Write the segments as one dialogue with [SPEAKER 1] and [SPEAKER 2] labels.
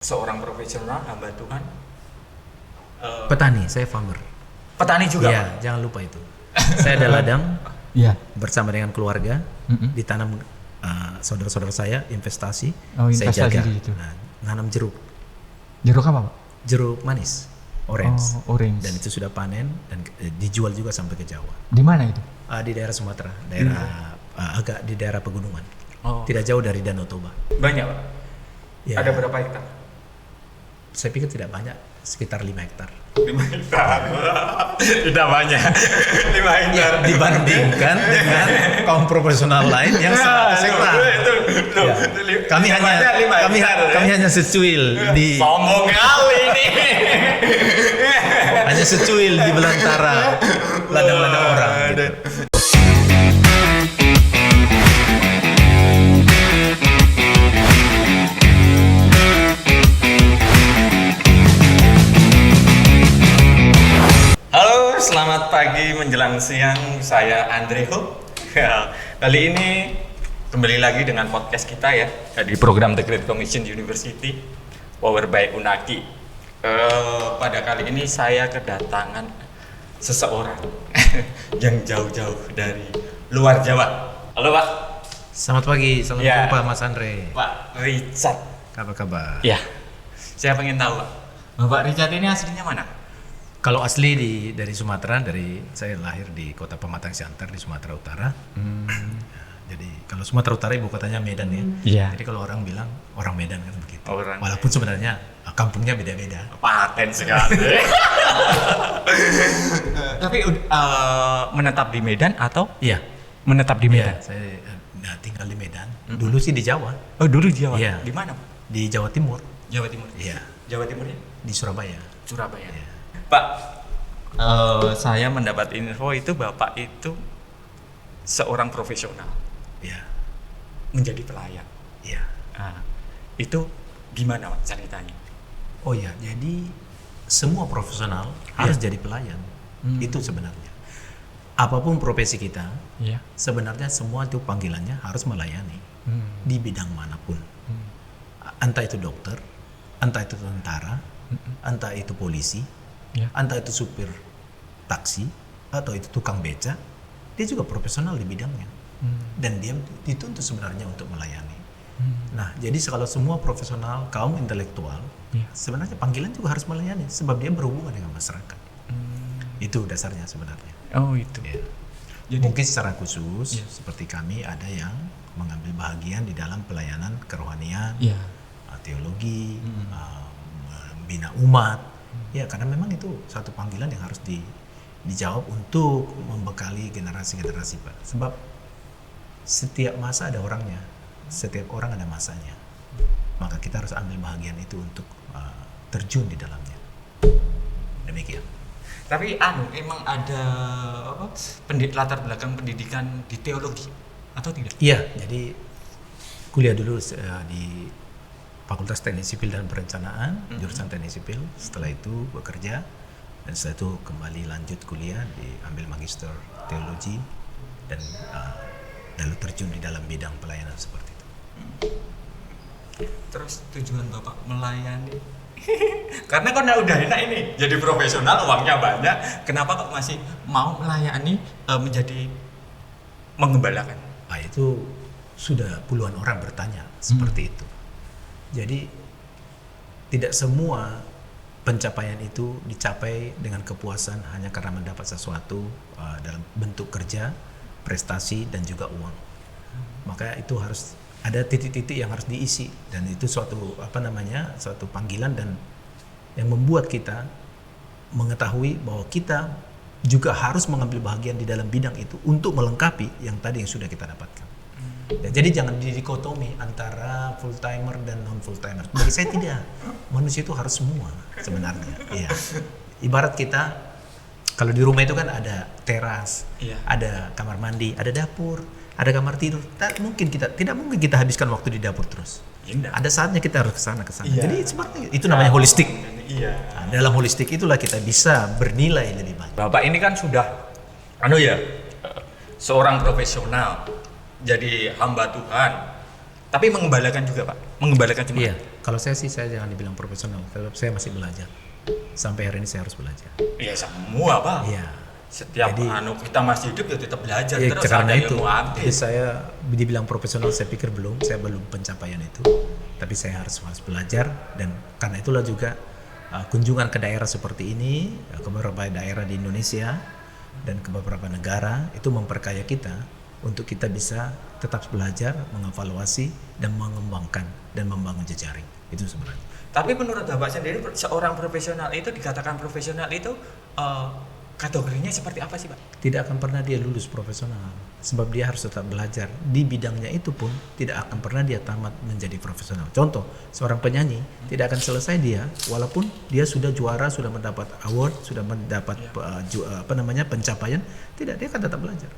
[SPEAKER 1] Seorang profesional hamba Tuhan.
[SPEAKER 2] Petani, saya farmer.
[SPEAKER 1] Petani juga.
[SPEAKER 2] Iya, jangan lupa itu. Saya ada ladang.
[SPEAKER 3] Iya.
[SPEAKER 2] Bersama dengan keluarga, ditanam saudara-saudara saya investasi.
[SPEAKER 3] Oh,
[SPEAKER 2] saya
[SPEAKER 3] investasi
[SPEAKER 2] jaga.
[SPEAKER 3] di situ.
[SPEAKER 2] Nanam jeruk.
[SPEAKER 3] Jeruk apa, Pak?
[SPEAKER 2] Jeruk manis, orange.
[SPEAKER 3] Oh, orange.
[SPEAKER 2] Dan itu sudah panen dan dijual juga sampai ke Jawa.
[SPEAKER 3] Di mana itu?
[SPEAKER 2] Di daerah Sumatera, agak di daerah pegunungan.
[SPEAKER 1] Oh.
[SPEAKER 2] Tidak jauh dari Danau Toba.
[SPEAKER 1] Banyak, Pak.
[SPEAKER 2] Ya,
[SPEAKER 1] Ada berapa hektar?
[SPEAKER 2] saya pikir tidak banyak, sekitar 5 hektar.
[SPEAKER 1] 5 hektar. Tidak banyak. 5 hektar.
[SPEAKER 2] Ya, dibandingkan dengan kaum profesional lain yang 100 hektar. Ya. Kami hanya secuil di
[SPEAKER 1] Sombong kali nih.
[SPEAKER 2] hanya secuil di belantara ladang-ladang orang gitu.
[SPEAKER 1] Halo, selamat pagi menjelang siang. Saya Andre Hope. Kali ini kembali lagi dengan podcast kita ya di program The Great Commission University Powered by Unaki. Pada kali ini saya kedatangan seseorang yang jauh-jauh dari luar Jawa. Halo Pak.
[SPEAKER 2] Selamat pagi, selamat
[SPEAKER 1] Ya.
[SPEAKER 2] jumpa Mas Andre.
[SPEAKER 1] Pak Richard.
[SPEAKER 2] Apa kabar?
[SPEAKER 1] Ya, saya pengen tahu Pak. Bapak Richard ini aslinya mana?
[SPEAKER 2] Kalau asli dari Sumatera, saya lahir di kota Pematang Siantar di Sumatera Utara. Jadi kalau Sumatera Utara ibu kotanya Medan ya.
[SPEAKER 3] Iya.
[SPEAKER 2] Jadi kalau orang bilang orang Medan kan begitu.
[SPEAKER 1] Orang
[SPEAKER 2] Walaupun sebenarnya kampungnya beda-beda.
[SPEAKER 1] Paten sekali. Tapi menetap di Medan atau
[SPEAKER 2] Iya.
[SPEAKER 1] menetap di Medan?
[SPEAKER 2] Iya, saya tinggal di Medan. Dulu sih di Jawa,
[SPEAKER 1] Oh, dulu di Jawa.
[SPEAKER 2] Iya.
[SPEAKER 1] Di mana? Pak?
[SPEAKER 2] di Jawa Timur.
[SPEAKER 1] Jawa Timur.
[SPEAKER 2] Iya,
[SPEAKER 1] Jawa Timurnya?
[SPEAKER 2] di Surabaya.
[SPEAKER 1] Surabaya.
[SPEAKER 2] Iya.
[SPEAKER 1] Pak, saya mendapat info itu Bapak itu seorang profesional
[SPEAKER 2] Iya.
[SPEAKER 1] menjadi pelayan.
[SPEAKER 2] Iya.
[SPEAKER 1] Nah, itu gimana Pak ceritanya?
[SPEAKER 2] Oh ya, jadi semua profesional harus jadi pelayan. Itu sebenarnya. Apapun profesi kita,
[SPEAKER 3] Iya.
[SPEAKER 2] sebenarnya semua itu panggilannya harus melayani di bidang manapun. Entah itu dokter, entah itu tentara, entah itu polisi,
[SPEAKER 3] Iya.
[SPEAKER 2] entah itu supir taksi, atau itu tukang beca, dia juga profesional di bidangnya. Dan dia dituntut sebenarnya untuk melayani. Nah, jadi kalau semua profesional, kaum intelektual,
[SPEAKER 3] Iya.
[SPEAKER 2] sebenarnya panggilan juga harus melayani, sebab dia berhubungan dengan masyarakat. Itu dasarnya sebenarnya.
[SPEAKER 1] Oh, itu.
[SPEAKER 2] Ya.
[SPEAKER 1] Jadi-
[SPEAKER 2] Mungkin secara khusus,
[SPEAKER 1] Iya.
[SPEAKER 2] seperti kami ada yang mengambil bahagian di dalam pelayanan kerohanian,
[SPEAKER 3] Iya.
[SPEAKER 2] teologi, membina umat. Ya, karena memang itu satu panggilan yang harus dijawab untuk membekali generasi-generasi, Pak. Sebab setiap masa ada orangnya, setiap orang ada masanya. Maka kita harus ambil bahagian itu untuk terjun di dalamnya. Demikian.
[SPEAKER 1] Tapi emang ada latar belakang pendidikan di teologi atau tidak?
[SPEAKER 2] Iya, jadi kuliah dulu di Fakultas Teknik Sipil dan Perencanaan, jurusan Teknik Sipil. Setelah itu bekerja, dan setelah itu kembali lanjut kuliah, diambil Magister Teologi, dan lalu terjun di dalam bidang pelayanan seperti itu.
[SPEAKER 1] Terus tujuan Bapak melayani? Karena kan udah enak ini, jadi profesional, uangnya banyak. Kenapa kok masih mau melayani, menjadi mengembalakan?
[SPEAKER 2] Itu sudah puluhan orang bertanya seperti itu. Jadi tidak semua pencapaian itu dicapai dengan kepuasan hanya karena mendapat sesuatu dalam bentuk kerja, prestasi, dan juga uang. Maka itu harus ada titik-titik yang harus diisi, dan itu suatu suatu panggilan dan yang membuat kita mengetahui bahwa kita juga harus mengambil bahagian di dalam bidang itu untuk melengkapi yang tadi yang sudah kita dapatkan. Ya, jadi jangan didikotomi antara full timer dan non full timer. Bagi saya tidak. Manusia itu harus semua sebenarnya. Iya. Ibarat kita kalau di rumah itu kan ada teras,
[SPEAKER 1] Iya.
[SPEAKER 2] ada kamar mandi, ada dapur, ada kamar tidur. Tidak mungkin kita habiskan waktu di dapur terus.
[SPEAKER 1] Indah.
[SPEAKER 2] Ada saatnya kita harus ke sana.
[SPEAKER 1] Iya.
[SPEAKER 2] Jadi seperti itu namanya holistik.
[SPEAKER 1] Iya.
[SPEAKER 2] Nah, dalam holistik itulah kita bisa bernilai lebih banyak.
[SPEAKER 1] Bapak ini kan sudah seorang profesional, jadi hamba Tuhan, tapi mengembalakan juga Pak, mengembalakan jemaat.
[SPEAKER 2] Iya. Kalau saya sih saya jangan dibilang profesional, kalau saya masih belajar. Sampai hari ini saya harus belajar.
[SPEAKER 1] Iya semua Bang.
[SPEAKER 2] Iya.
[SPEAKER 1] Setiap kita masih hidup ya tetap belajar
[SPEAKER 2] Ya,
[SPEAKER 1] terus
[SPEAKER 2] karena
[SPEAKER 1] ada
[SPEAKER 2] itu,
[SPEAKER 1] ilmu
[SPEAKER 2] jadi
[SPEAKER 1] update.
[SPEAKER 2] saya dibilang profesional, saya pikir saya belum pencapaian itu. Tapi saya harus belajar, dan karena itulah juga kunjungan ke daerah seperti ini, ke beberapa daerah di Indonesia dan ke beberapa negara itu memperkaya kita untuk kita bisa tetap belajar, mengevaluasi dan mengembangkan dan membangun jejaring. Itu sebenarnya.
[SPEAKER 1] Tapi menurut Bapak sendiri seorang profesional itu dikatakan profesional itu kategorinya seperti apa sih Pak?
[SPEAKER 2] Tidak akan pernah dia lulus profesional, sebab dia harus tetap belajar di bidangnya itu pun tidak akan pernah dia tamat menjadi profesional. Contoh, seorang penyanyi tidak akan selesai dia walaupun dia sudah juara, sudah mendapat award, sudah mendapat pencapaian, tidak, dia akan tetap belajar.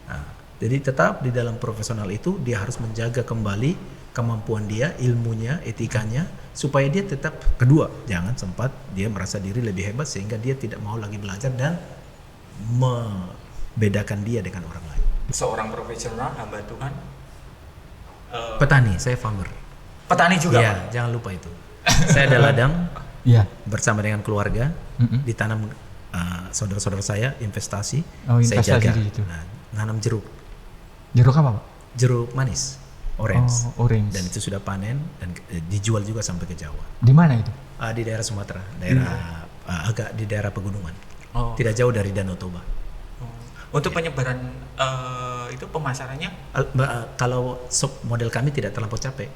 [SPEAKER 2] Nah, jadi tetap di dalam profesional itu dia harus menjaga kembali kemampuan dia, ilmunya, etikanya, supaya dia tetap, kedua, jangan sempat dia merasa diri lebih hebat sehingga dia tidak mau lagi belajar dan membedakan dia dengan orang lain.
[SPEAKER 1] Seorang profesional hamba Tuhan.
[SPEAKER 2] Petani, saya farmer.
[SPEAKER 1] Petani juga
[SPEAKER 2] Ya,
[SPEAKER 1] Pak?
[SPEAKER 2] jangan lupa itu. Saya ada ladang
[SPEAKER 3] Iya.
[SPEAKER 2] bersama dengan keluarga, ditanam saudara-saudara saya, investasi,
[SPEAKER 3] Oh,
[SPEAKER 2] saya
[SPEAKER 3] investasi
[SPEAKER 2] jaga.
[SPEAKER 3] di situ.
[SPEAKER 2] Nah, nanam jeruk
[SPEAKER 3] Apa Pak?
[SPEAKER 2] jeruk manis, orange.
[SPEAKER 3] Oh, orange.
[SPEAKER 2] Dan itu sudah panen dan dijual juga sampai ke Jawa.
[SPEAKER 3] Di mana itu?
[SPEAKER 2] Di daerah Sumatera, daerah agak di daerah pegunungan,
[SPEAKER 1] Oh.
[SPEAKER 2] tidak jauh dari Danau Toba.
[SPEAKER 1] Untuk penyebaran itu pemasarannya?
[SPEAKER 2] Kalau model kami tidak terlampau capek,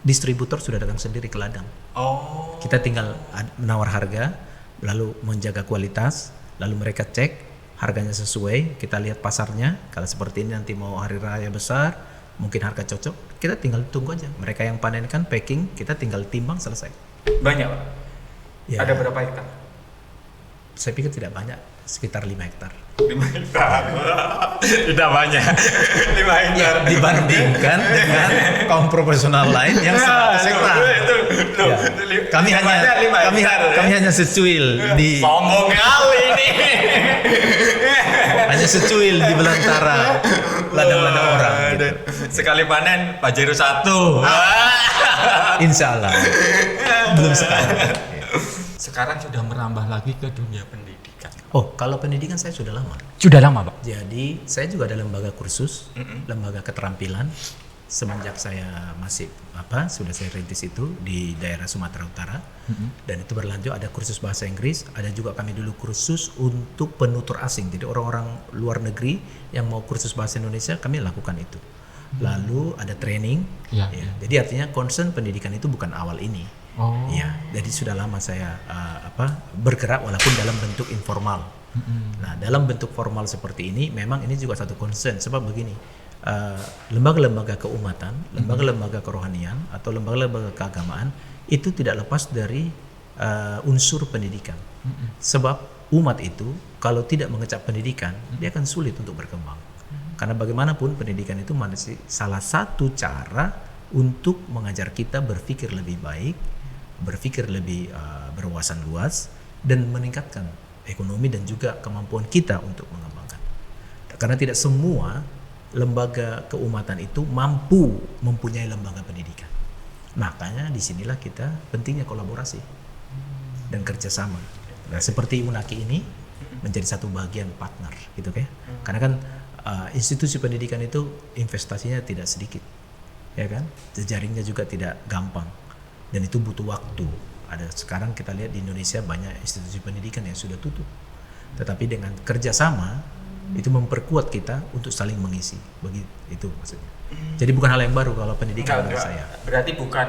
[SPEAKER 2] distributor sudah datang sendiri ke ladang.
[SPEAKER 1] Oh.
[SPEAKER 2] Kita tinggal menawar harga, lalu menjaga kualitas, lalu mereka cek harganya sesuai, kita lihat pasarnya. Kalau seperti ini nanti mau hari raya besar, mungkin harga cocok, kita tinggal tunggu aja. Mereka yang panenkan, packing, kita tinggal timbang, selesai.
[SPEAKER 1] Banyak Pak?
[SPEAKER 2] Ya,
[SPEAKER 1] Ada berapa hektar?
[SPEAKER 2] saya pikir tidak banyak, sekitar 5 hektar.
[SPEAKER 1] 5 hektar. Tidak banyak. 5 hektar.
[SPEAKER 2] Dibandingkan dengan kaum profesional lain yang 100 hektar. Ya. Kami hanya secuil di
[SPEAKER 1] Sombong kali ini.
[SPEAKER 2] hanya secuil di belantara ladang-ladang orang gitu.
[SPEAKER 1] Sekali panen Pajero 1.
[SPEAKER 2] Insya Allah belum sekarang.
[SPEAKER 1] Sekarang sudah merambah lagi ke dunia pendidikan.
[SPEAKER 2] Oh, kalau pendidikan saya sudah lama.
[SPEAKER 3] Sudah lama Pak?
[SPEAKER 2] Jadi saya juga ada lembaga kursus, lembaga keterampilan. Semenjak saya masih sudah saya rintis itu di daerah Sumatera Utara, dan itu berlanjut ada kursus bahasa Inggris, ada juga kami dulu kursus untuk penutur asing. Jadi orang-orang luar negeri yang mau kursus bahasa Indonesia kami lakukan itu. Lalu ada training.
[SPEAKER 3] Ya.
[SPEAKER 2] Jadi artinya concern pendidikan itu bukan awal ini.
[SPEAKER 3] Oh.
[SPEAKER 2] Ya, jadi sudah lama saya bergerak walaupun dalam bentuk informal. Nah, dalam bentuk formal seperti ini memang ini juga satu concern, sebab begini, lembaga-lembaga keumatan, lembaga-lembaga kerohanian atau lembaga-lembaga keagamaan itu tidak lepas dari unsur pendidikan. Sebab umat itu kalau tidak mengecap pendidikan, dia akan sulit untuk berkembang. Karena bagaimanapun pendidikan itu masih salah satu cara untuk mengajar kita berpikir lebih baik, berpikir lebih berwawasan luas, dan meningkatkan ekonomi dan juga kemampuan kita untuk mengembangkan. Karena tidak semua lembaga keumatan itu mampu mempunyai lembaga pendidikan. Makanya disinilah kita pentingnya kolaborasi dan kerjasama. Nah, seperti Unaki ini menjadi satu bagian partner, gitu kan? Karena kan institusi pendidikan itu investasinya tidak sedikit, ya kan? Jejaringnya juga tidak gampang, dan itu butuh waktu. Ada sekarang kita lihat di Indonesia banyak institusi pendidikan yang sudah tutup, tetapi dengan kerjasama itu memperkuat kita untuk saling mengisi. Begitu maksudnya. Jadi bukan hal yang baru kalau pendidikan menurut saya.
[SPEAKER 1] Berarti bukan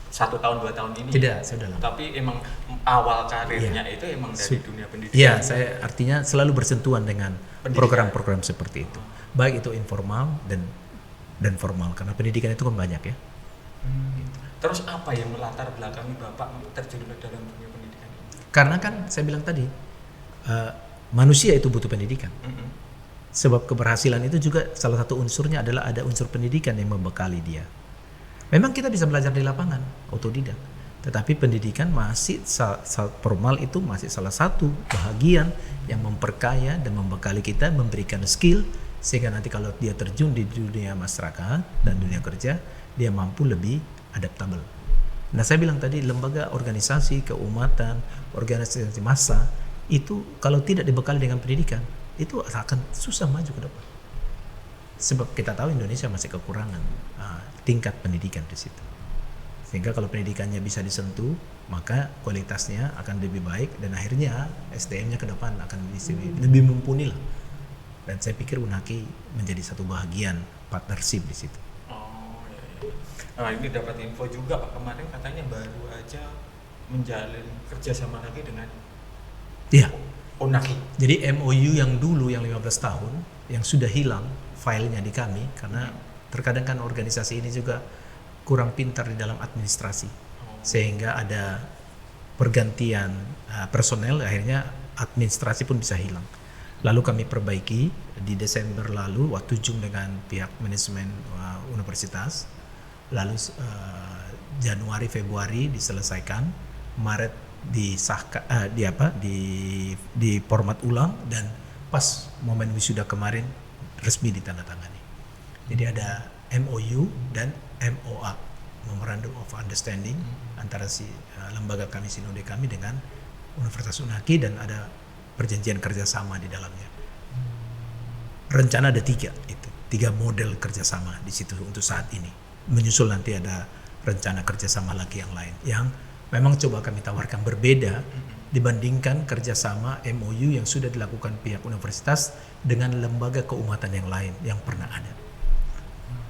[SPEAKER 1] 1 tahun 2 tahun ini.
[SPEAKER 2] Tidak, saya udah lama.
[SPEAKER 1] Tapi emang awal karirnya itu emang dari dunia pendidikan.
[SPEAKER 2] Iya, saya artinya selalu bersentuhan dengan program-program seperti itu. Baik itu informal dan formal, karena pendidikan itu kan banyak ya.
[SPEAKER 1] Terus apa yang melatar belakangi Bapak terjun ke dalam dunia pendidikan ini?
[SPEAKER 2] Karena kan saya bilang tadi, manusia itu butuh pendidikan. Sebab keberhasilan itu juga salah satu unsurnya adalah ada unsur pendidikan yang membekali dia. Memang kita bisa belajar di lapangan, otodidak. Tetapi pendidikan masih formal itu masih salah satu bahagian yang memperkaya dan membekali kita, memberikan skill, sehingga nanti kalau dia terjun di dunia masyarakat dan dunia kerja, dia mampu lebih adaptabel. Nah saya bilang tadi lembaga organisasi keumatan, organisasi massa itu kalau tidak dibekali dengan pendidikan itu akan susah maju ke depan. Sebab kita tahu Indonesia masih kekurangan tingkat pendidikan di situ. Sehingga kalau pendidikannya bisa disentuh, maka kualitasnya akan lebih baik dan akhirnya SDM-nya ke depan akan lebih mumpuni lah. Dan saya pikir Unaki menjadi satu bagian partnership di situ.
[SPEAKER 1] Oh iya. Nah ini dapat info juga Pak, kemarin katanya baru aja menjalin kerjasama lagi dengan
[SPEAKER 2] Iya.
[SPEAKER 1] Unaki.
[SPEAKER 2] Jadi MOU yang dulu yang 15 tahun yang sudah hilang filenya di kami karena terkadang kan organisasi ini juga kurang pintar di dalam administrasi sehingga ada pergantian personel akhirnya administrasi pun bisa hilang. Lalu kami perbaiki di Desember lalu waktu Zoom dengan pihak manajemen universitas. Lalu Januari Februari diselesaikan, Maret disahkan di format ulang dan pas momen wisuda kemarin resmi ditandatangani. Jadi ada MOU dan MOA, Memorandum of Understanding antara lembaga kami sinode kami dengan Universitas Unaki dan ada perjanjian kerjasama di dalamnya. Rencana ada 3 model kerjasama di situ untuk saat ini. Menyusul nanti ada rencana kerjasama lagi yang lain yang memang coba kami tawarkan berbeda dibandingkan kerjasama MOU yang sudah dilakukan pihak universitas dengan lembaga keumatan yang lain yang pernah ada.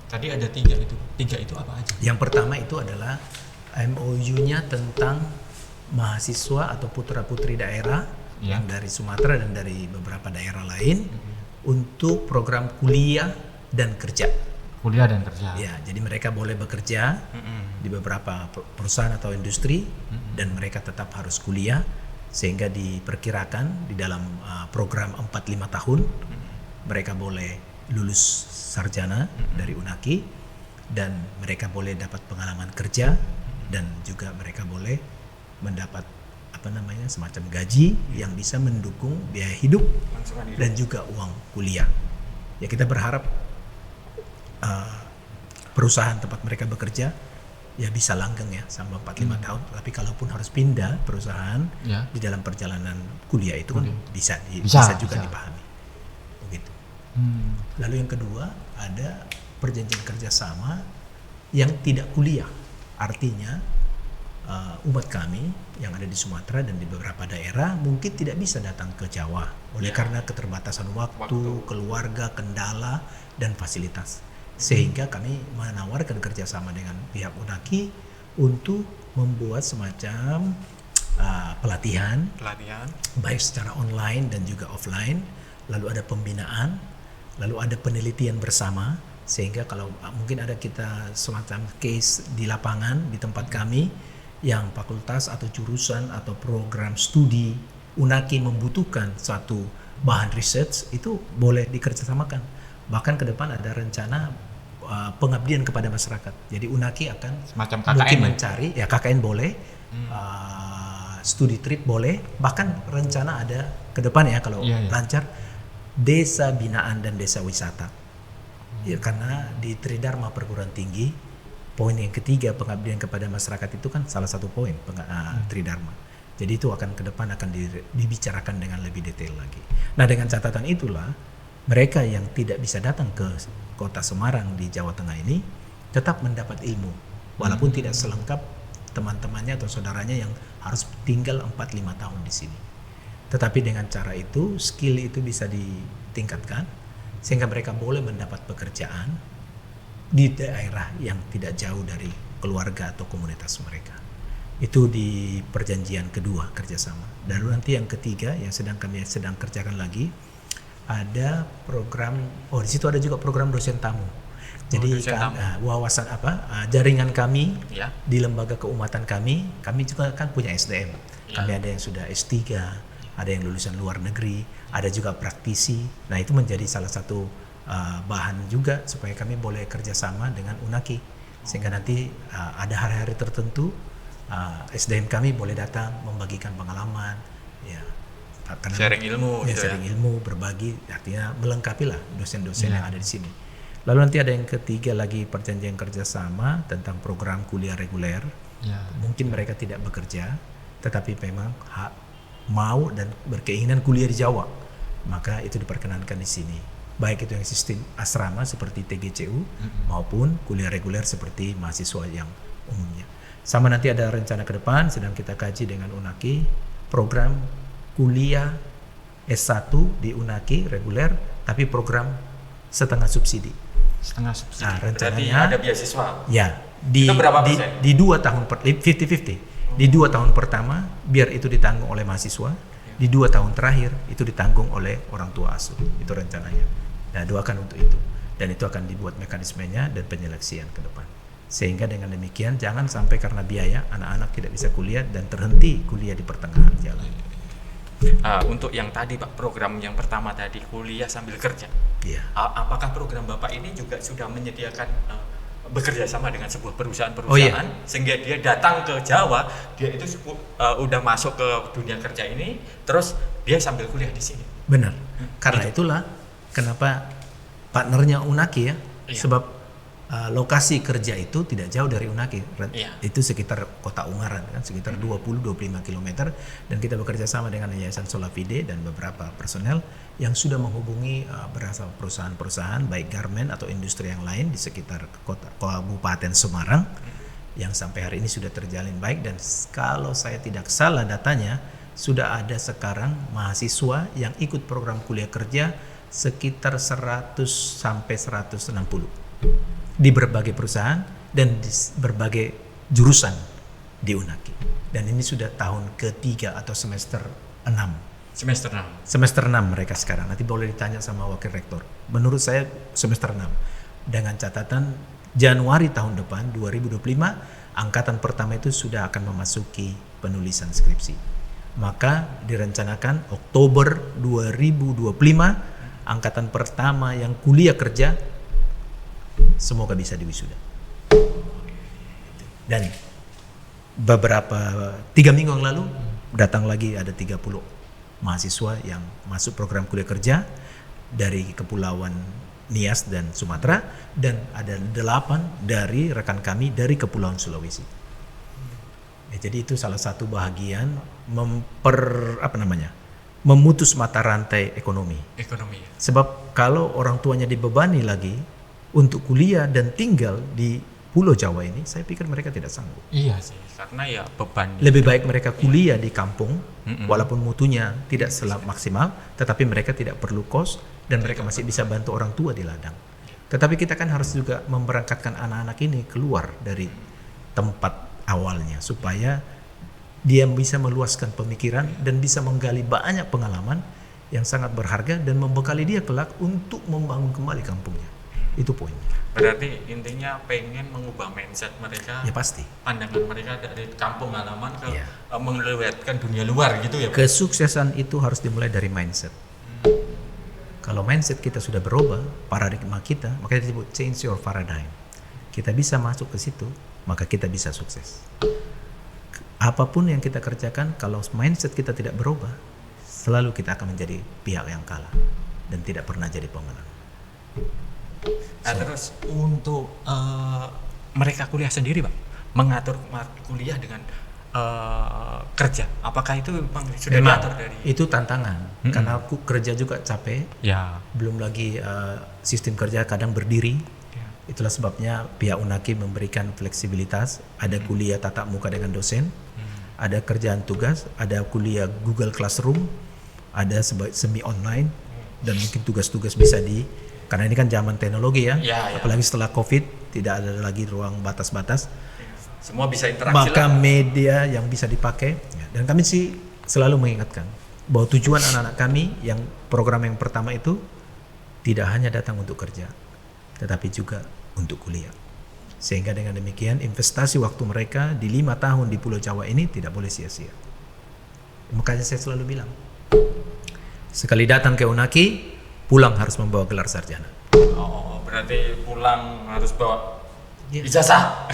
[SPEAKER 3] Tadi ada 3 itu. 3 itu apa aja?
[SPEAKER 2] Yang pertama itu adalah MOU-nya tentang mahasiswa atau putra-putri daerah yang dari Sumatera dan dari beberapa daerah lain untuk program kuliah dan kerja.
[SPEAKER 3] Kuliah dan kerja.
[SPEAKER 2] Ya, jadi mereka boleh bekerja di beberapa perusahaan atau industri dan mereka tetap harus kuliah sehingga diperkirakan di dalam program 4-5 tahun mereka boleh lulus sarjana dari Unaki dan mereka boleh dapat pengalaman kerja dan juga mereka boleh mendapat semacam gaji yang bisa mendukung biaya hidup dan juga uang kuliah. Ya kita berharap perusahaan tempat mereka bekerja ya bisa langgeng ya sampai 4-5 tahun. Tapi kalaupun harus pindah perusahaan di dalam perjalanan kuliah itu kan bisa juga dipahami. Begitu. Lalu yang kedua ada perjanjian kerjasama yang tidak kuliah. Artinya umat kami yang ada di Sumatera dan di beberapa daerah mungkin tidak bisa datang ke Jawa karena keterbatasan waktu, keluarga, kendala dan fasilitas. Sehingga kami menawarkan kerjasama dengan pihak Unaki untuk membuat semacam pelatihan baik secara online dan juga offline. Lalu ada pembinaan, lalu ada penelitian bersama sehingga kalau mungkin ada kita semacam case di lapangan di tempat kami yang fakultas atau jurusan atau program studi Unaki membutuhkan suatu bahan research itu boleh dikerjasamakan. Bahkan ke depan ada rencana pengabdian kepada masyarakat. Jadi Unaki akan
[SPEAKER 3] semacam
[SPEAKER 2] mungkin mencari ya KKN boleh, studi trip boleh, bahkan rencana ada ke depan ya kalau lancar desa binaan dan desa wisata. Ya karena di Tridharma perguruan tinggi poin yang ketiga pengabdian kepada masyarakat itu kan salah satu poin Tridharma. Jadi itu akan ke depan akan dibicarakan dengan lebih detail lagi. Nah dengan catatan itulah mereka yang tidak bisa datang ke kota Semarang di Jawa Tengah ini tetap mendapat ilmu walaupun tidak selengkap teman-temannya atau saudaranya yang harus tinggal 4-5 tahun di sini. Tetapi dengan cara itu skill itu bisa ditingkatkan sehingga mereka boleh mendapat pekerjaan di daerah yang tidak jauh dari keluarga atau komunitas mereka. Itu di perjanjian kedua kerjasama. Dan nanti yang ketiga yang kami sedang kerjakan lagi ada program. Di situ ada juga program dosen tamu. Jadi wawasan jaringan kami di lembaga keumatan kami juga kan punya SDM. Kami ada yang sudah S3, ada yang lulusan luar negeri, ada juga praktisi. Nah itu menjadi salah satu bahan juga supaya kami boleh kerjasama dengan Unaki sehingga nanti ada hari-hari tertentu SDM kami boleh datang membagikan pengalaman sharing ilmu berbagi artinya melengkapi lah dosen-dosen yang ada di sini. Lalu nanti ada yang ketiga lagi perjanjian kerjasama tentang program kuliah reguler
[SPEAKER 3] Ya.
[SPEAKER 2] Mungkin mereka tidak bekerja, tetapi memang mau dan berkeinginan kuliah di Jawa, maka itu diperkenankan di sini. Baik itu yang sistem asrama seperti TGCU maupun kuliah reguler seperti mahasiswa yang umumnya. Sama nanti ada rencana ke depan sedang kita kaji dengan UNAKI, program kuliah S1 di UNAKI reguler tapi program setengah subsidi.
[SPEAKER 3] Setengah subsidi.
[SPEAKER 2] Nah,
[SPEAKER 1] Berarti
[SPEAKER 2] rencananya
[SPEAKER 1] ada beasiswa.
[SPEAKER 2] ya di
[SPEAKER 1] Itu berapa persen?
[SPEAKER 2] di 2 tahun 50-50. Di 2 tahun pertama biar itu ditanggung oleh mahasiswa, di 2 tahun terakhir itu ditanggung oleh orang tua asuh. Itu rencananya. Nah, doakan untuk itu. Dan itu akan dibuat mekanismenya dan penyeleksian ke depan. Sehingga dengan demikian jangan sampai karena biaya anak-anak tidak bisa kuliah dan terhenti kuliah di pertengahan jalan.
[SPEAKER 1] Untuk yang tadi Pak, program yang pertama tadi kuliah sambil kerja.
[SPEAKER 2] Iya.
[SPEAKER 1] Apakah program Bapak ini juga sudah menyediakan bekerja sama dengan sebuah perusahaan-perusahaan
[SPEAKER 2] Oh, iya.
[SPEAKER 1] sehingga dia datang ke Jawa, dia itu udah masuk ke dunia kerja ini, terus dia sambil kuliah di sini.
[SPEAKER 2] Benar. Karena itulah kenapa partnernya UNAKI ya.
[SPEAKER 1] Iya.
[SPEAKER 2] Sebab lokasi kerja itu tidak jauh dari UNAKI.
[SPEAKER 1] Iya.
[SPEAKER 2] Itu sekitar Kota Ungaran kan, sekitar 20-25 km, dan kita bekerja sama dengan Yayasan Solafide dan beberapa personel yang sudah menghubungi berasal perusahaan-perusahaan baik garmen atau industri yang lain di sekitar kota Kabupaten Semarang yang sampai hari ini sudah terjalin baik. Dan kalau saya tidak salah datanya sudah ada sekarang mahasiswa yang ikut program kuliah kerja sekitar 100 sampai 160 di berbagai perusahaan dan di berbagai jurusan di UNAKI. Dan ini sudah tahun ketiga atau semester 6.
[SPEAKER 1] Semester 6.
[SPEAKER 2] Semester 6 mereka sekarang. Nanti boleh ditanya sama wakil rektor. Menurut saya semester 6. Dengan catatan Januari tahun depan 2025 angkatan pertama itu sudah akan memasuki penulisan skripsi. Maka direncanakan Oktober 2025 angkatan pertama yang kuliah kerja semoga bisa diwisuda. Dan beberapa 3 minggu yang lalu datang lagi ada 30 mahasiswa yang masuk program kuliah kerja dari Kepulauan Nias dan Sumatera, dan ada 8 dari rekan kami dari Kepulauan Sulawesi. Ya, jadi itu salah satu bahagian memutus mata rantai ekonomi.
[SPEAKER 1] Ekonomi.
[SPEAKER 2] Sebab kalau orang tuanya dibebani lagi untuk kuliah dan tinggal di Pulau Jawa ini, saya pikir mereka tidak sanggup.
[SPEAKER 3] Iya sih.
[SPEAKER 1] Karena ya beban.
[SPEAKER 2] Lebih baik mereka kuliah di kampung, walaupun mutunya tidak maksimal, tetapi mereka tidak perlu kos dan mereka masih bisa bantu orang tua di ladang. Tetapi kita kan harus juga memberangkatkan anak-anak ini keluar dari tempat awalnya supaya dia bisa meluaskan pemikiran dan bisa menggali banyak pengalaman yang sangat berharga dan membekali dia kelak untuk membangun kembali kampungnya. Itu poinnya.
[SPEAKER 1] Berarti intinya pengen mengubah mindset mereka.
[SPEAKER 2] Ya pasti.
[SPEAKER 1] Pandangan mereka dari kampung halaman ke
[SPEAKER 2] Iya.
[SPEAKER 1] melihatkan dunia luar gitu ya Pak?
[SPEAKER 2] Kesuksesan itu harus dimulai dari mindset. Kalau mindset kita sudah berubah, paradigma kita, maka disebut change your paradigm. Kita bisa masuk ke situ, maka kita bisa sukses. Apapun yang kita kerjakan, kalau mindset kita tidak berubah, selalu kita akan menjadi pihak yang kalah dan tidak pernah jadi pemenang.
[SPEAKER 1] Nah, terus untuk mereka kuliah sendiri Pak, mengatur kuliah dengan kerja, apakah itu memang sudah
[SPEAKER 2] Memang
[SPEAKER 1] diatur dari?
[SPEAKER 2] itu tantangan, karena aku kerja juga capek,
[SPEAKER 1] Ya.
[SPEAKER 2] belum lagi sistem kerja kadang berdiri.
[SPEAKER 1] Ya.
[SPEAKER 2] Itulah sebabnya pihak UNAKI memberikan fleksibilitas, ada kuliah tatap muka dengan dosen, ada kerjaan tugas, ada kuliah Google Classroom, ada semi online, dan mungkin tugas-tugas bisa karena ini kan zaman teknologi ya,
[SPEAKER 1] Ya.
[SPEAKER 2] apalagi setelah COVID tidak ada lagi ruang batas-batas,
[SPEAKER 1] Semua bisa interaksi
[SPEAKER 2] maka
[SPEAKER 1] lah.
[SPEAKER 2] media yang bisa dipakai. Dan kami sih selalu mengingatkan bahwa tujuan anak-anak kami yang program yang pertama itu tidak hanya datang untuk kerja, tetapi juga untuk kuliah. Sehingga dengan demikian investasi waktu mereka di 5 tahun di Pulau Jawa ini tidak boleh sia-sia. Makanya saya selalu bilang, sekali datang ke UNAKI, pulang harus membawa gelar sarjana.
[SPEAKER 1] Oh, berarti pulang harus bawa
[SPEAKER 2] Yes.
[SPEAKER 1] ijazah.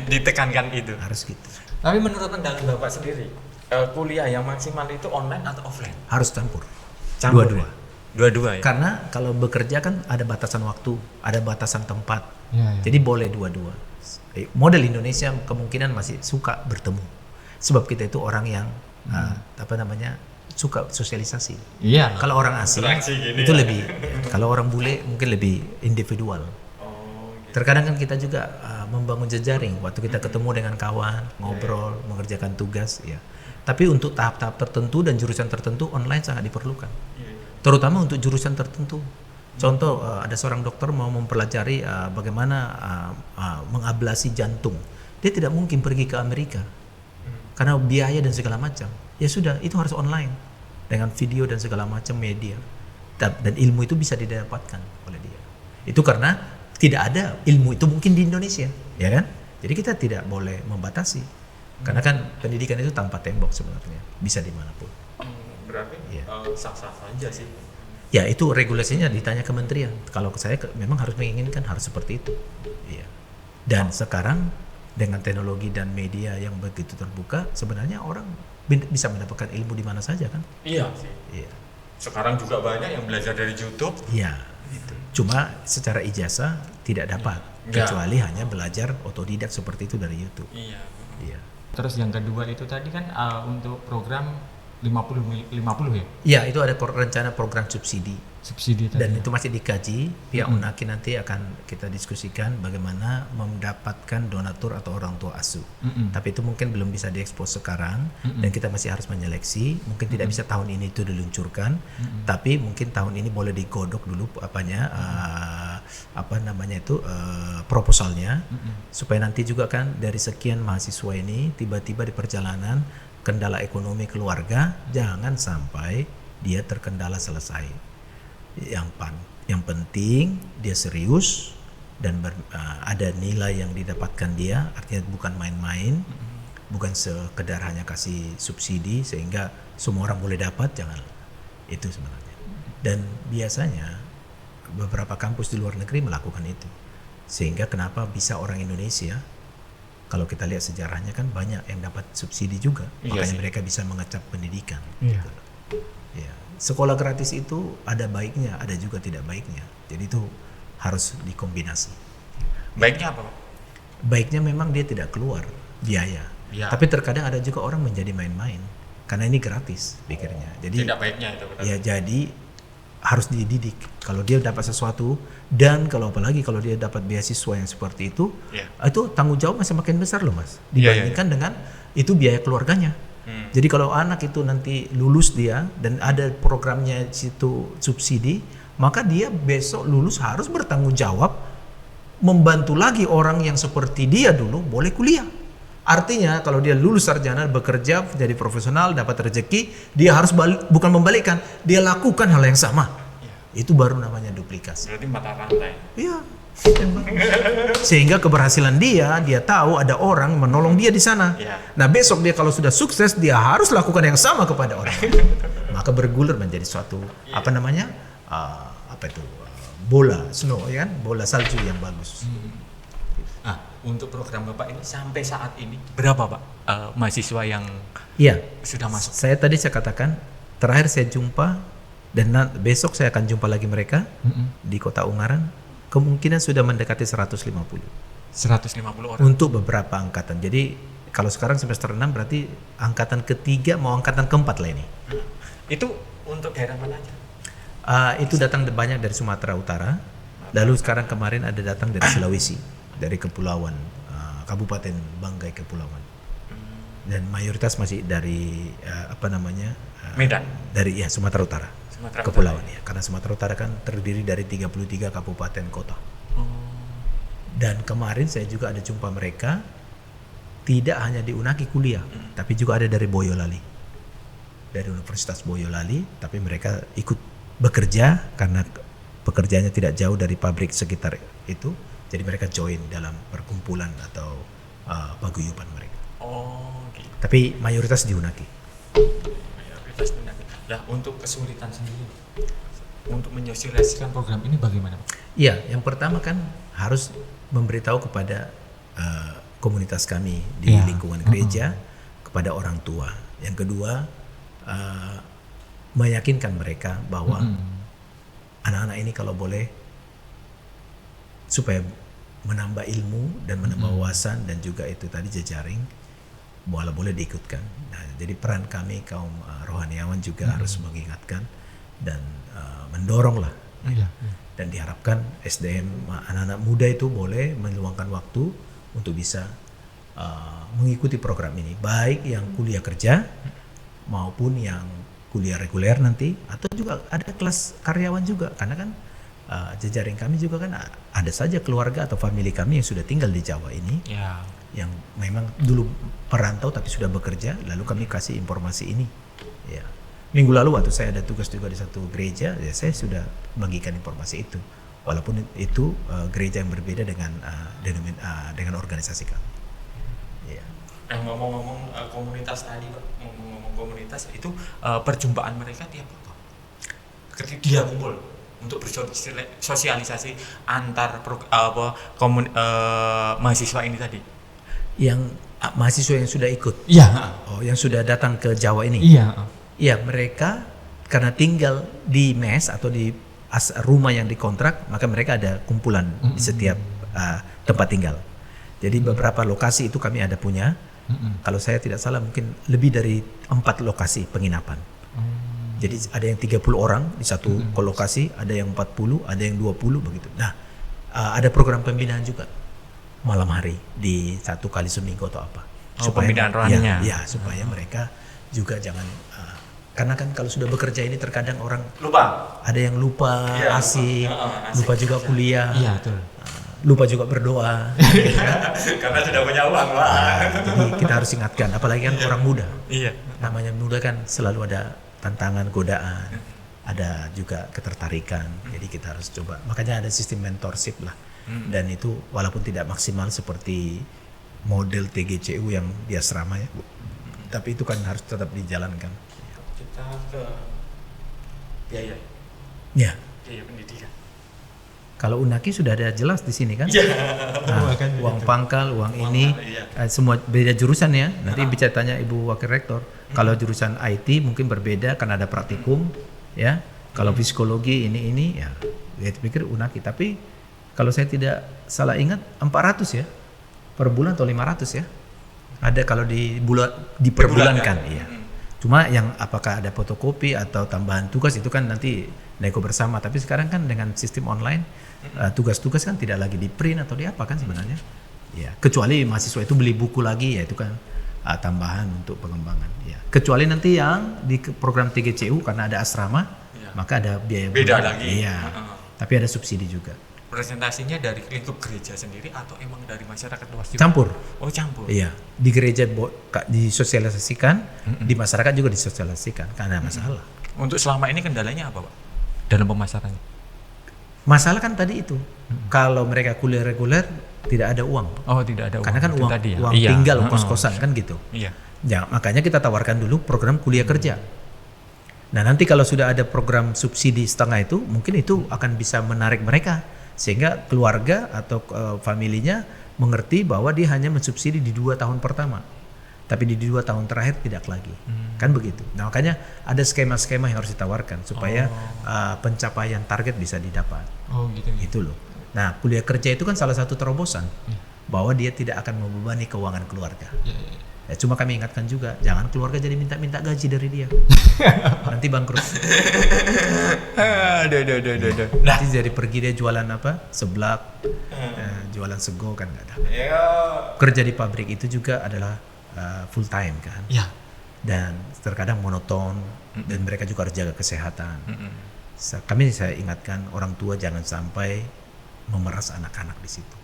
[SPEAKER 1] Ditekankan itu.
[SPEAKER 2] Harus gitu.
[SPEAKER 1] Tapi menurut pandangan Bapak sendiri, kuliah yang maksimal itu online atau offline?
[SPEAKER 2] Harus campur.
[SPEAKER 1] Campur,
[SPEAKER 2] Dua-dua.
[SPEAKER 1] Dua-dua ya.
[SPEAKER 2] Karena kalau bekerja kan ada batasan waktu, ada batasan tempat.
[SPEAKER 3] Ya, ya.
[SPEAKER 2] Jadi boleh dua-dua. Model Indonesia kemungkinan masih suka bertemu. Sebab kita itu orang yang suka sosialisasi.
[SPEAKER 3] Iya.
[SPEAKER 2] Kalau orang asing
[SPEAKER 1] Interaksi gini
[SPEAKER 2] itu
[SPEAKER 1] ya.
[SPEAKER 2] lebih, kalau orang bule mungkin lebih individual.
[SPEAKER 1] Oh, gitu.
[SPEAKER 2] Terkadang kan kita juga membangun jejaring waktu kita ketemu dengan kawan, ngobrol, mengerjakan tugas, ya. Tapi untuk tahap-tahap tertentu dan jurusan tertentu online sangat diperlukan. Terutama untuk jurusan tertentu. Contoh, ada seorang dokter mau mempelajari bagaimana mengablasi jantung. Dia tidak mungkin pergi ke Amerika karena biaya dan segala macam. Ya sudah, itu harus online dengan video dan segala macam media. Dan ilmu itu bisa didapatkan oleh dia. Itu karena tidak ada ilmu itu mungkin di Indonesia, ya kan? Jadi kita tidak boleh membatasi. Karena kan pendidikan itu tanpa tembok sebenarnya, bisa dimanapun.
[SPEAKER 1] Berarti
[SPEAKER 2] Iya.
[SPEAKER 1] sah-sah saja sih.
[SPEAKER 2] Ya itu regulasinya ditanya kementerian. Kalau saya memang harus menginginkan harus seperti itu. Iya. Dan sekarang dengan teknologi dan media yang begitu terbuka, sebenarnya orang bisa mendapatkan ilmu di mana saja kan?
[SPEAKER 1] Iya sih.
[SPEAKER 2] Iya.
[SPEAKER 1] Sekarang juga banyak yang belajar dari YouTube.
[SPEAKER 2] Iya. Itu. Cuma secara ijazah tidak dapat,
[SPEAKER 1] Enggak.
[SPEAKER 2] kecuali hanya belajar otodidak seperti itu dari YouTube.
[SPEAKER 1] Iya.
[SPEAKER 2] Iya.
[SPEAKER 3] Terus yang kedua itu tadi kan untuk program 50 ya?
[SPEAKER 2] Ya itu ada rencana program subsidi.
[SPEAKER 3] Subsidi tadi.
[SPEAKER 2] Dan itu masih dikaji, pihak UNAKI nanti akan kita diskusikan bagaimana mendapatkan donatur atau orang tua asuh. Tapi itu mungkin belum bisa diekspos sekarang dan kita masih harus menyeleksi. Mungkin tidak bisa tahun ini itu diluncurkan, tapi mungkin tahun ini boleh digodok dulu proposalnya supaya nanti juga kan dari sekian mahasiswa ini tiba-tiba di perjalanan kendala ekonomi keluarga jangan sampai dia terkendala selesai. Yang penting dia serius dan ada nilai yang didapatkan dia, artinya bukan main-main, bukan sekedar hanya kasih subsidi sehingga semua orang boleh dapat, jangan. Itu sebenarnya. Dan biasanya beberapa kampus di luar negeri melakukan itu. Sehingga kenapa bisa orang Indonesia, kalau kita lihat sejarahnya kan banyak yang dapat subsidi juga,
[SPEAKER 1] Iya
[SPEAKER 2] makanya
[SPEAKER 1] sih.
[SPEAKER 2] mereka bisa mengecap pendidikan.
[SPEAKER 3] Iya.
[SPEAKER 2] Ya. Sekolah gratis itu ada baiknya, ada juga tidak baiknya. Jadi itu harus dikombinasi.
[SPEAKER 1] Baiknya apa, Pak?
[SPEAKER 2] Baiknya memang dia tidak keluar biaya.
[SPEAKER 1] Iya.
[SPEAKER 2] Tapi terkadang ada juga orang menjadi main-main karena ini gratis pikirnya. Jadi
[SPEAKER 1] Tidak baiknya itu berarti.
[SPEAKER 2] ya jadi harus dididik. Kalau dia dapat sesuatu dan kalau apalagi kalau dia dapat beasiswa yang seperti itu,
[SPEAKER 1] Iya.
[SPEAKER 2] itu tanggung jawab masih makin besar loh Mas.
[SPEAKER 1] Iya,
[SPEAKER 2] Dibandingkan dengan itu biaya keluarganya. Jadi kalau anak itu nanti lulus dia dan ada programnya situ subsidi, maka dia besok lulus harus bertanggung jawab membantu lagi orang yang seperti dia dulu boleh kuliah. Artinya kalau dia lulus sarjana bekerja jadi profesional dapat rezeki, dia harus bukan membalikkan, dia lakukan hal yang sama. Itu baru namanya duplikasi.
[SPEAKER 1] Berarti mata rantai.
[SPEAKER 2] Iya. Sehingga keberhasilan dia tahu ada orang menolong dia di sana.
[SPEAKER 1] Iya.
[SPEAKER 2] Nah besok dia kalau sudah sukses dia harus lakukan yang sama kepada orang. Maka bergulir menjadi suatu bola snow ya kan, bola salju yang bagus.
[SPEAKER 1] Nah, untuk program Bapak ini sampai saat ini berapa Pak mahasiswa yang
[SPEAKER 2] Iya.
[SPEAKER 1] sudah masuk?
[SPEAKER 2] Saya katakan terakhir saya jumpa dan besok saya akan jumpa lagi mereka di Kota Ungaran. Kemungkinan sudah mendekati 150
[SPEAKER 1] 150 orang.
[SPEAKER 2] untuk beberapa angkatan. Jadi kalau sekarang semester 6 berarti angkatan ketiga mau angkatan keempat lah ini.
[SPEAKER 1] Itu untuk daerah mana aja?
[SPEAKER 2] Itu datang banyak dari Sumatera Utara. Lalu sekarang kemarin ada datang dari Sulawesi, dari kepulauan Kabupaten Banggai Kepulauan. Dan mayoritas masih dari
[SPEAKER 1] Medan.
[SPEAKER 2] Dari Sumatera Utara.
[SPEAKER 1] Sumatera
[SPEAKER 2] Kepulauan ya. Karena Sumatera Utara kan terdiri dari 33 kabupaten kota. Dan kemarin saya juga ada jumpa mereka tidak hanya di UNAKI kuliah, tapi juga ada dari Boyolali. Dari Universitas Boyolali, tapi mereka ikut bekerja karena pekerjaannya tidak jauh dari pabrik sekitar itu. Jadi mereka join dalam perkumpulan atau paguyuban mereka.
[SPEAKER 1] Oh, gitu.
[SPEAKER 2] Tapi mayoritas di UNAKI.
[SPEAKER 1] Mayoritas minat. Nah, untuk kesulitan sendiri untuk menyosialisasikan program ini bagaimana, Pak?
[SPEAKER 2] Iya, yang pertama kan harus memberitahu kepada komunitas kami di
[SPEAKER 3] Iya.
[SPEAKER 2] lingkungan gereja, kepada orang tua. Yang kedua, meyakinkan mereka bahwa anak-anak ini kalau boleh supaya menambah ilmu dan menambah wawasan dan juga itu tadi jejaring boleh diikutkan. Nah, jadi peran kami kaum rohaniawan juga harus mengingatkan dan mendorong lah.
[SPEAKER 3] Iya.
[SPEAKER 2] Dan diharapkan SDM anak-anak muda itu boleh meluangkan waktu untuk bisa mengikuti program ini, baik yang kuliah kerja maupun yang kuliah reguler nanti, atau juga ada kelas karyawan juga, karena kan jejaring kami juga kan ada saja keluarga atau famili kami yang sudah tinggal di Jawa ini, yang memang dulu perantau tapi sudah bekerja, lalu kami kasih informasi ini. Ya. Minggu lalu waktu saya ada tugas juga di satu gereja, ya saya sudah bagikan informasi itu, walaupun itu gereja yang berbeda dengan organisasi kami. Ya.
[SPEAKER 1] Ngomong-ngomong komunitas tadi, Pak, ngomong-ngomong komunitas itu perjumpaan mereka tiap apa? Ketika dia kumpul untuk bersosialisasi antar mahasiswa ini tadi.
[SPEAKER 2] Yang mahasiswa yang sudah ikut, yang sudah datang ke Jawa ini. Iya, mereka karena tinggal di mes atau di rumah yang dikontrak, maka mereka ada kumpulan di setiap tempat tinggal. Jadi beberapa lokasi itu kami ada punya. Kalau saya tidak salah mungkin lebih dari 4 lokasi penginapan. Jadi ada yang 30 orang di satu lokasi, ada yang 40, ada yang 20 begitu. Nah, ada program pembinaan juga malam hari di 1 kali seminggu atau apa.
[SPEAKER 1] Supaya pembinaan rohaninya.
[SPEAKER 2] Ya, supaya mereka juga jangan karena kan kalau sudah bekerja ini terkadang orang
[SPEAKER 1] lupa.
[SPEAKER 2] Ada yang lupa asik, lupa juga kuliah.
[SPEAKER 3] Iya, betul.
[SPEAKER 2] Lupa juga berdoa.
[SPEAKER 1] Karena sudah punya uang, Pak.
[SPEAKER 2] Jadi kita harus ingatkan, apalagi kan orang muda.
[SPEAKER 1] Iya.
[SPEAKER 2] Namanya muda kan selalu ada tantangan, godaan, ada juga ketertarikan. Jadi kita harus coba. Makanya ada sistem mentorship lah. Dan itu walaupun tidak maksimal seperti model TGCU yang di asrama ya. Tapi itu kan harus tetap dijalankan.
[SPEAKER 1] Kita ke biaya.
[SPEAKER 2] Ya.
[SPEAKER 1] Biaya pendidikan.
[SPEAKER 2] Kalau Unaki sudah ada jelas di sini kan? Nah, uang pangkal, uang ini, semua beda jurusan ya. Nanti bisa tanya Ibu Wakil Rektor. Kalau jurusan IT mungkin berbeda karena ada praktikum, ya. Kalau psikologi ini ya, saya pikir Unaki. Tapi kalau saya tidak salah ingat 400 ya per bulan atau 500 ya. Ada kalau diperbulankan, iya. Cuma yang apakah ada fotokopi atau tambahan tugas itu kan nanti nego bersama. Tapi sekarang kan dengan sistem online tugas-tugas kan tidak lagi di print atau di apa kan sebenarnya. Ya, kecuali mahasiswa itu beli buku lagi ya itu kan tambahan untuk pengembangan. Ya. Kecuali nanti yang di program TGCU karena ada asrama maka ada biaya
[SPEAKER 1] beda lagi.
[SPEAKER 2] Iya. Tapi ada subsidi juga.
[SPEAKER 1] Presentasinya dari lingkup gereja sendiri atau emang dari masyarakat luas juga?
[SPEAKER 2] Campur.
[SPEAKER 1] Oh, campur.
[SPEAKER 2] Iya, di gereja disosialisasikan, di masyarakat juga disosialisasikan, karena ada masalah.
[SPEAKER 1] Untuk selama ini kendalanya apa, Pak? Dalam pemasaran?
[SPEAKER 2] Masalah kan tadi itu, kalau mereka kuliah reguler tidak ada uang.
[SPEAKER 1] Oh, tidak ada uang.
[SPEAKER 2] Karena kan uang,
[SPEAKER 1] tadi, ya?
[SPEAKER 2] uang tinggal, kos-kosan kan gitu.
[SPEAKER 1] Iya.
[SPEAKER 2] Ya, makanya kita tawarkan dulu program kuliah kerja. Nah, nanti kalau sudah ada program subsidi setengah itu, mungkin itu akan bisa menarik mereka. Sehingga keluarga atau familinya mengerti bahwa dia hanya mensubsidi di 2 tahun pertama, tapi di 2 tahun terakhir tidak lagi, kan begitu. Nah makanya ada skema-skema yang harus ditawarkan supaya pencapaian target bisa didapat.
[SPEAKER 3] Oh gitu.
[SPEAKER 2] Itu loh. Nah kuliah kerja itu kan salah satu terobosan bahwa dia tidak akan membebani keuangan keluarga. Ya, cuma kami ingatkan juga, jangan keluarga jadi minta-minta gaji dari dia. Nanti bangkrut. Nanti jadi pergi dia jualan apa? Seblak, jualan sego kan nggak ada. Kerja di pabrik itu juga adalah full time kan.
[SPEAKER 3] Ya.
[SPEAKER 2] Dan terkadang monoton dan mereka juga harus jaga kesehatan. Saya ingatkan orang tua jangan sampai memeras anak-anak di situ.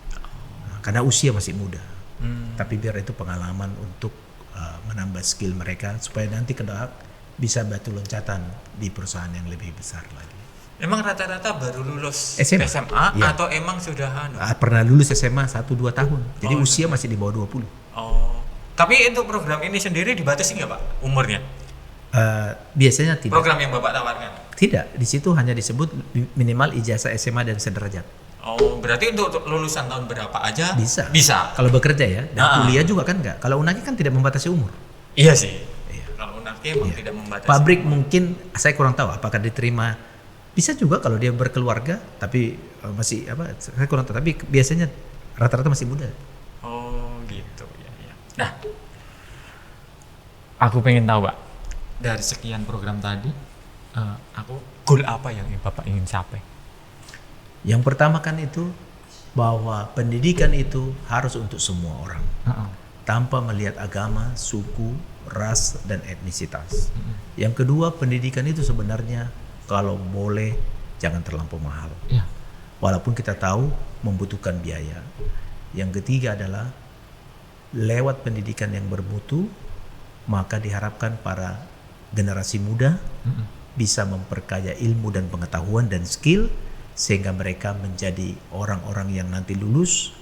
[SPEAKER 2] Karena usia masih muda. Tapi biar itu pengalaman untuk menambah skill mereka supaya nanti kelak bisa batu loncatan di perusahaan yang lebih besar lagi.
[SPEAKER 1] Emang rata-rata baru lulus
[SPEAKER 2] SMA? Ya.
[SPEAKER 1] Atau emang sudah
[SPEAKER 2] pernah lulus SMA 1-2 tahun. Jadi usia masih di bawah 20.
[SPEAKER 1] Oh. Tapi untuk program ini sendiri dibatasi nggak, Pak, umurnya?
[SPEAKER 2] Biasanya tidak.
[SPEAKER 1] Program yang Bapak tawarkan?
[SPEAKER 2] Tidak, di situ hanya disebut minimal ijazah SMA dan sederajat.
[SPEAKER 1] Oh, berarti untuk lulusan tahun berapa aja
[SPEAKER 2] bisa.
[SPEAKER 1] Bisa.
[SPEAKER 2] Kalau bekerja ya, dan kuliah juga kan enggak. Kalau Unaki kan tidak membatasi umur.
[SPEAKER 1] Iya sih. Iya. Kalau Unaki emang tidak membatasi.
[SPEAKER 2] Pabrik mungkin saya kurang tahu apakah diterima Bisa juga kalau dia berkeluarga tapi masih saya kurang tahu, tapi biasanya rata-rata masih muda.
[SPEAKER 1] Oh gitu ya, ya. Nah, aku pengen tahu Pak, dari sekian program tadi, aku goal apa yang Bapak ingin capai?
[SPEAKER 2] Yang pertama kan itu bahwa pendidikan itu harus untuk semua orang, tanpa melihat agama, suku, ras, dan etnisitas. Yang kedua, pendidikan itu sebenarnya kalau boleh jangan terlampau mahal.
[SPEAKER 3] Ya.
[SPEAKER 2] Walaupun kita tahu membutuhkan biaya. Yang ketiga adalah lewat pendidikan yang bermutu, maka diharapkan para generasi muda bisa memperkaya ilmu dan pengetahuan dan skill, sehingga mereka menjadi orang-orang yang nanti lulus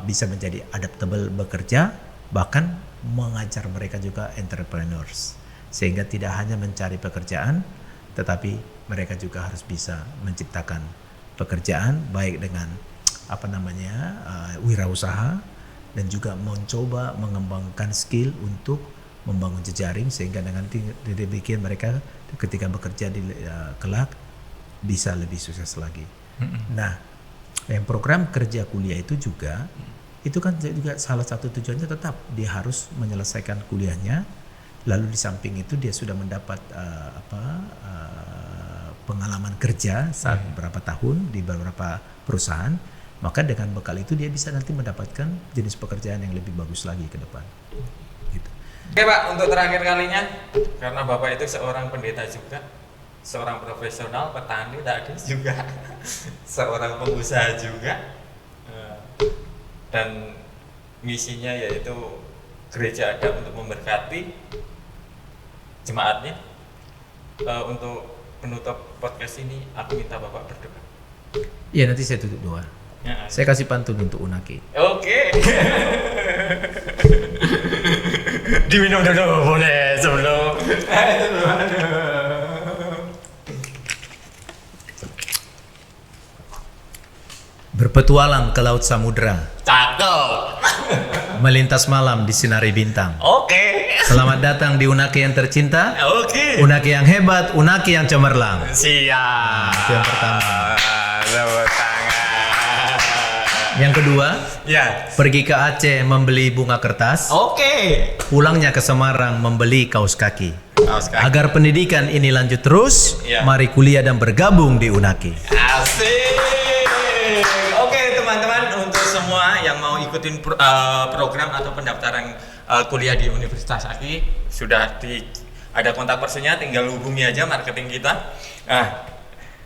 [SPEAKER 2] bisa menjadi adaptable bekerja, bahkan mengajar mereka juga entrepreneurs, sehingga tidak hanya mencari pekerjaan, tetapi mereka juga harus bisa menciptakan pekerjaan baik dengan wirausaha, dan juga mencoba mengembangkan skill untuk membangun jejaring, sehingga dengan demikian mereka ketika bekerja di kelak bisa lebih sukses lagi. Nah, yang program kerja kuliah itu juga itu kan juga salah satu tujuannya tetap dia harus menyelesaikan kuliahnya, lalu di samping itu dia sudah mendapat pengalaman kerja saat beberapa tahun di beberapa perusahaan, maka dengan bekal itu dia bisa nanti mendapatkan jenis pekerjaan yang lebih bagus lagi ke depan. Gitu.
[SPEAKER 1] Oke Pak, untuk terakhir kalinya, karena Bapak itu seorang pendeta juga, seorang profesional, petani tadi juga, seorang pengusaha juga, dan misinya yaitu gereja ada untuk memberkati jemaatnya. Untuk penutup podcast ini, aku minta Bapak berdoa.
[SPEAKER 2] Iya, nanti saya tutup doa.
[SPEAKER 1] Ya.
[SPEAKER 2] Saya kasih pantun untuk Unaki.
[SPEAKER 1] Oke. Diminum dulu boleh sebelum.
[SPEAKER 2] Berpetualang ke laut samudra,
[SPEAKER 1] Cakep.
[SPEAKER 2] melintas malam di sinari bintang.
[SPEAKER 1] Oke.
[SPEAKER 2] Selamat datang di Unaki yang tercinta,
[SPEAKER 1] Oke.
[SPEAKER 2] Unaki yang hebat, Unaki yang cemerlang.
[SPEAKER 1] Siap.
[SPEAKER 2] Itu yang pertama.
[SPEAKER 1] Tepuk tangan.
[SPEAKER 2] Yang kedua,
[SPEAKER 1] Ya.
[SPEAKER 2] pergi ke Aceh membeli bunga kertas,
[SPEAKER 1] Oke.
[SPEAKER 2] pulangnya ke Semarang membeli kaos kaki.
[SPEAKER 1] Kaos kaki.
[SPEAKER 2] Agar pendidikan ini lanjut terus,
[SPEAKER 1] Ya.
[SPEAKER 2] mari kuliah dan bergabung di Unaki.
[SPEAKER 1] Asik. Oke teman-teman, untuk semua yang mau ikutin program atau pendaftaran kuliah di Universitas Aki, sudah ada kontak personnya, tinggal hubungi aja marketing kita. Nah,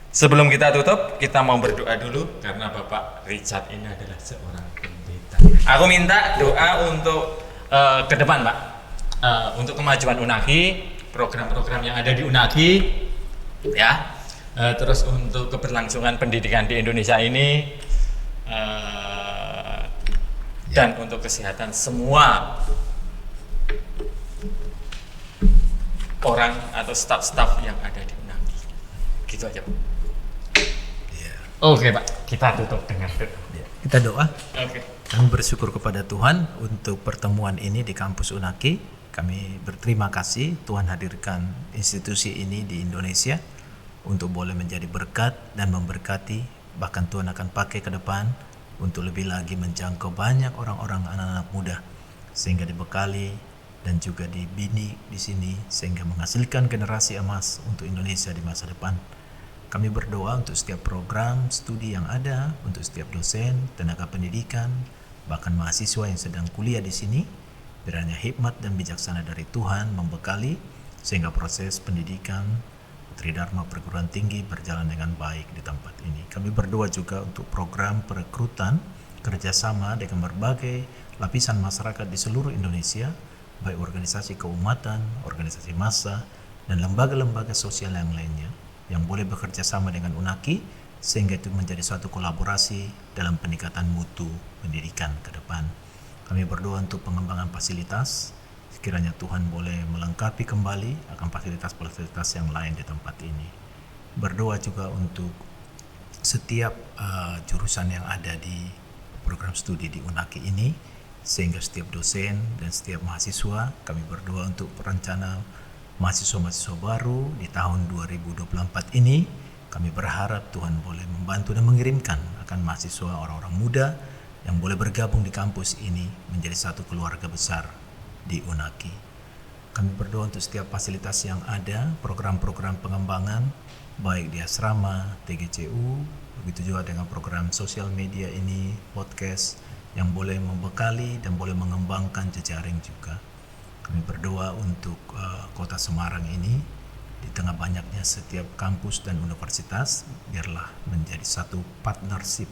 [SPEAKER 1] sebelum kita tutup, kita mau berdoa dulu karena Bapak Richard ini adalah seorang pendeta. Aku minta doa untuk ke depan, Pak. Untuk kemajuan Unaki, program-program yang ada di Unaki, ya. Terus untuk keberlangsungan pendidikan di Indonesia ini, dan untuk kesehatan semua orang atau staf-staf yang ada di Unaki. Gitu aja, Pak. Oke, Pak. Kita tutup dengan doa.
[SPEAKER 2] Kita doa.
[SPEAKER 1] Oke.
[SPEAKER 2] Kami bersyukur kepada Tuhan untuk pertemuan ini di kampus Unaki. Kami berterima kasih Tuhan hadirkan institusi ini di Indonesia untuk boleh menjadi berkat dan memberkati. Bahkan Tuhan akan pakai ke depan untuk lebih lagi menjangkau banyak orang-orang, anak-anak muda, sehingga dibekali dan juga dibini di sini, sehingga menghasilkan generasi emas untuk Indonesia di masa depan. Kami berdoa untuk setiap program studi yang ada, untuk setiap dosen, tenaga pendidikan, bahkan mahasiswa yang sedang kuliah di sini. Kiranya hikmat dan bijaksana dari Tuhan membekali sehingga proses pendidikan Tridharma Perguruan Tinggi berjalan dengan baik di tempat ini. Kami berdoa juga untuk program perekrutan kerjasama dengan berbagai lapisan masyarakat di seluruh Indonesia, baik organisasi keumatan, organisasi massa, dan lembaga-lembaga sosial yang lainnya yang boleh bekerja sama dengan Unaki, sehingga itu menjadi suatu kolaborasi dalam peningkatan mutu pendidikan ke depan. Kami berdoa untuk pengembangan fasilitas. Kiranya Tuhan boleh melengkapi kembali akan fasilitas-fasilitas yang lain di tempat ini. Berdoa juga untuk setiap jurusan yang ada di program studi di Unaki ini, sehingga setiap dosen dan setiap mahasiswa, kami berdoa untuk perencana mahasiswa-mahasiswa baru di tahun 2024 ini, Kami berharap Tuhan boleh membantu dan mengirimkan akan mahasiswa orang-orang muda yang boleh bergabung di kampus ini menjadi satu keluarga besar di Unaki. Kami berdoa untuk setiap fasilitas yang ada, program-program pengembangan, baik di asrama, TGCU, begitu juga dengan program sosial media ini, podcast, yang boleh membekali dan boleh mengembangkan jejaring juga. Kami berdoa untuk kota Semarang ini, di tengah banyaknya setiap kampus dan universitas, biarlah menjadi satu partnership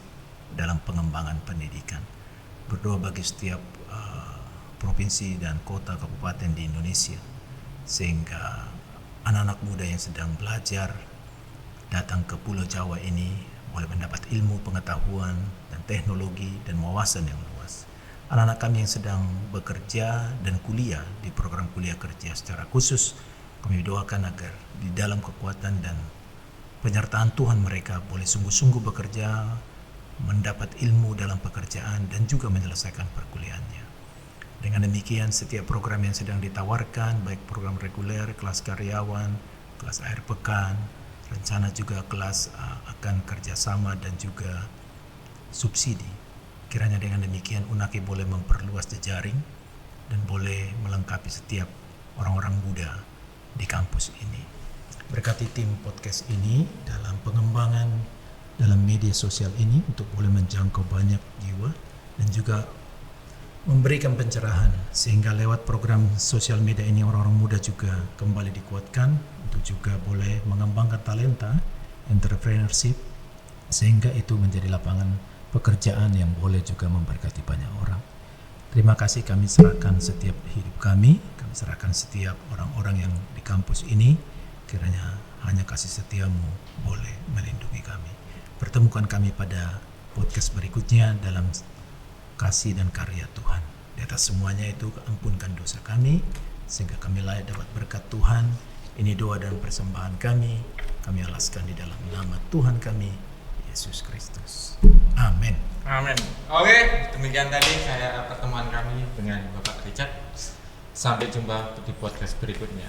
[SPEAKER 2] dalam pengembangan pendidikan. Berdoa bagi setiap provinsi dan kota kabupaten di Indonesia, sehingga anak-anak muda yang sedang belajar datang ke Pulau Jawa ini boleh mendapat ilmu, pengetahuan, dan teknologi dan wawasan yang luas. Anak-anak kami yang sedang bekerja dan kuliah di program kuliah kerja secara khusus, kami doakan agar di dalam kekuatan dan penyertaan Tuhan mereka boleh sungguh-sungguh bekerja, mendapat ilmu dalam pekerjaan dan juga menyelesaikan perkuliahannya. Dengan demikian setiap program yang sedang ditawarkan, baik program reguler, kelas karyawan, kelas akhir pekan, rencana juga kelas akan kerjasama dan juga subsidi. Kiranya dengan demikian Unaki boleh memperluas jejaring dan boleh melengkapi setiap orang-orang muda di kampus ini. Berkati tim podcast ini dalam pengembangan dalam media sosial ini untuk boleh menjangkau banyak jiwa dan juga memberikan pencerahan sehingga lewat program sosial media ini orang-orang muda juga kembali dikuatkan untuk juga boleh mengembangkan talenta, entrepreneurship, sehingga itu menjadi lapangan pekerjaan yang boleh juga memberkati banyak orang. Terima kasih, kami serahkan setiap hidup kami serahkan setiap orang-orang yang di kampus ini, kiranya hanya kasih setiamu boleh melindungi kami. Pertemukan kami pada podcast berikutnya dalam kasih dan karya Tuhan. Di atas semuanya itu ampunkan dosa kami, sehingga kami layak dapat berkat Tuhan. Ini doa dan persembahan kami alaskan di dalam nama Tuhan kami, Yesus Kristus. Amin.
[SPEAKER 1] Amin. Oke, demikian tadi pertemuan kami dengan Bapak Richard. Sampai jumpa di podcast berikutnya.